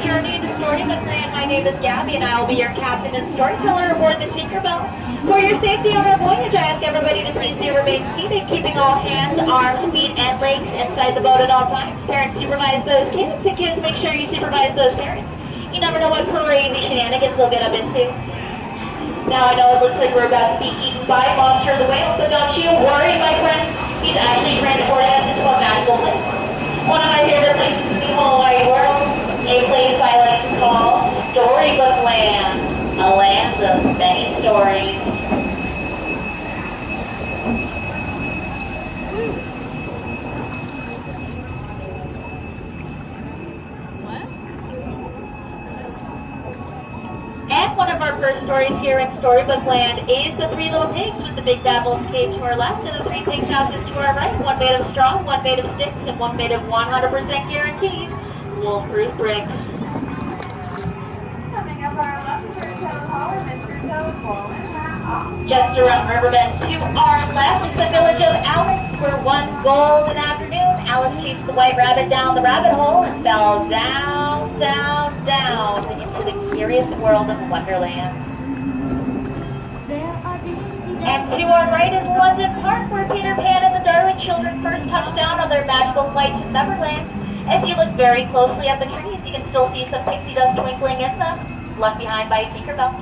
journey to Storybook Land. My name is Gabby, and I will be your captain and storyteller aboard the Tinkerbell. For your safety on our voyage, I ask everybody to please do remain seated, keeping all hands, arms, feet, and legs inside the boat at all times. Parents, supervise those kids, and kids, make sure you supervise those parents. You never know what crazy shenanigans they'll get up into. Now I know it looks like we're about to be eaten by Monstro the Whale, but don't you worry, my friends. He's actually transporting us into a magical place. One of my favorite places in the whole wide world. A place I like to call Storybook Land. A land of many stories. And one of our first stories here in Storybook Land is the three little pigs with the big bad wolf cave to our left and the three pigs houses to our right. One made of straw, one made of sticks, and one made of 100% guaranteed wolf-proof bricks. Coming up our left is our Toad Hall and Mr. Toad Bowling. Just around Riverbend to our left is the village of Alice, where one golden afternoon, Alice chased the white rabbit down the rabbit hole and fell down, down, down into the curious world of Wonderland. And to our right is London Park, where Peter Pan and the Darling children first touched down on their magical flight to Neverland. If you look very closely at the trees, you can still see some pixie dust twinkling in them, left behind by Tinkerbell.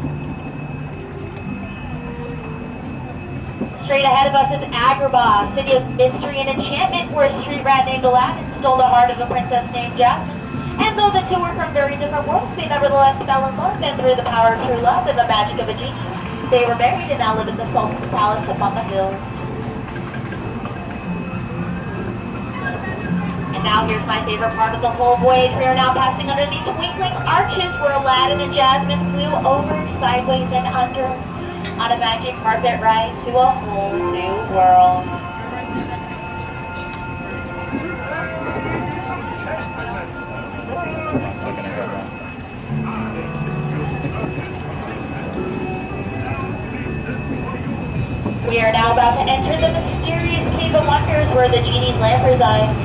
Straight ahead of us is Agrabah, city of mystery and enchantment, where a street rat named Aladdin stole the heart of a princess named Jasmine. And though the two were from very different worlds, they nevertheless fell in love, and through the power of true love and the magic of a genie, they were married and now live in the Sultan's palace upon the hills. And now here's my favorite part of the whole voyage. We are now passing under the twinkling arches where Aladdin and Jasmine flew over, sideways, and under on a magic carpet ride to a whole new world. We are now about to enter the mysterious Cave of Wonders where the genie's lamp resides.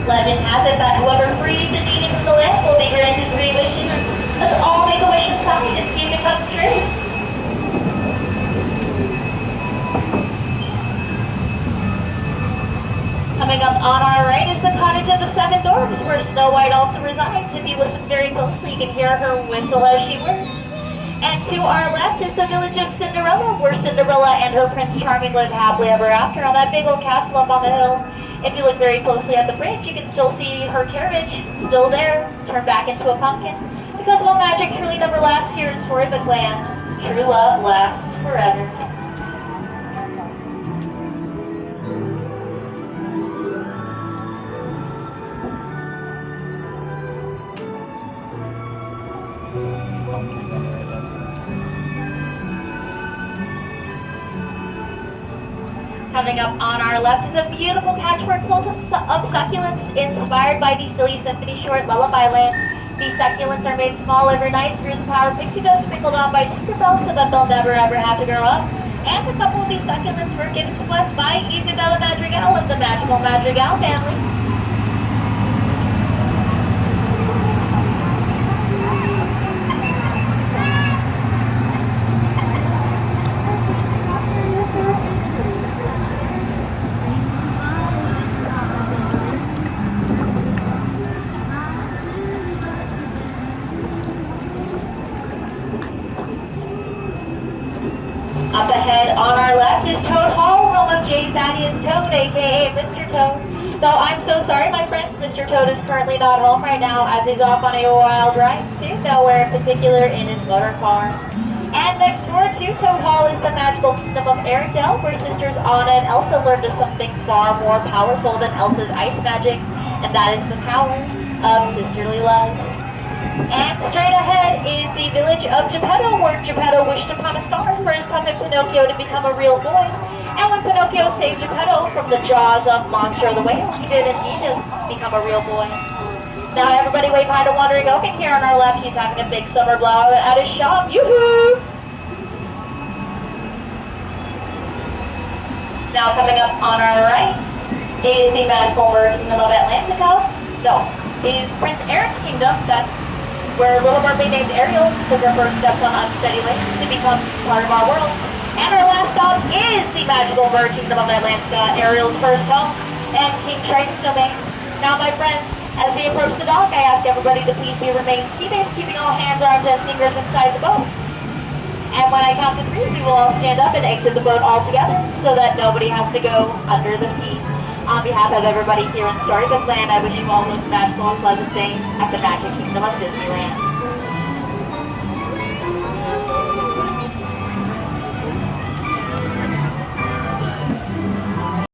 Legend has it that whoever frees the genie from the lamp will be granted 3 wishes. Let's all make a wish inside and see if it comes true. Coming up on our right is the cottage of the 7 dwarfs, where Snow White also resides. If you listen very closely, you can hear her whistle as she works. And to our left is the village of Cinderella, where Cinderella and her Prince Charming live happily ever after on that big old castle up on the hill. If you look very closely at the bridge, you can still see her carriage, still there, turned back into a pumpkin. Because while magic truly never lasts here in Storybook Land, true love lasts forever. Coming up on our left is a beautiful patchwork quilt of succulents inspired by the Silly Symphony short Lullaby Land. These succulents are made small every night through the power of pixie dust sprinkled on by Tinkerbell so that they'll never ever have to grow up. And a couple of these succulents were given to us by Isabella Madrigal of the Magical Madrigal family. Up ahead on our left is Toad Hall, home of J. Thaddeus Toad, aka Mr. Toad. Though I'm so sorry, my friends, Mr. Toad is currently not home right now as he's off on a wild ride to nowhere in particular in his motor car. And next door to Toad Hall is the magical kingdom of Arendelle, where sisters Anna and Elsa learned of something far more powerful than Elsa's ice magic, and that is the power of sisterly love. And straight ahead is the village of Geppetto, where Geppetto wished upon a star for his puppet Pinocchio to become a real boy. And when Pinocchio saved Geppetto from the jaws of Monstro the Whale, he did indeed become a real boy. Now everybody way behind a wandering oak, and here on our left he's having a big summer blowout at his shop. Yoo-hoo! Now coming up on our right is the magical Kingdom of Atlantica. No, is Prince Aaron's kingdom. That's where a little mermaid named Ariel took her first steps on unsteady lakes to become part of our world. And our last stop is the magical bird kingdom of Atlantica, Ariel's first home, and King Triton's domain. Now, my friends, as we approach the dock, I ask everybody to please remain seated, keeping all hands, arms, and fingers inside the boat. And when I count to 3, we will all stand up and exit the boat all together so that nobody has to go under the sea. On behalf of everybody here in Storybook Land, I wish you all those magical and pleasant days at the Magic Kingdom of Disneyland.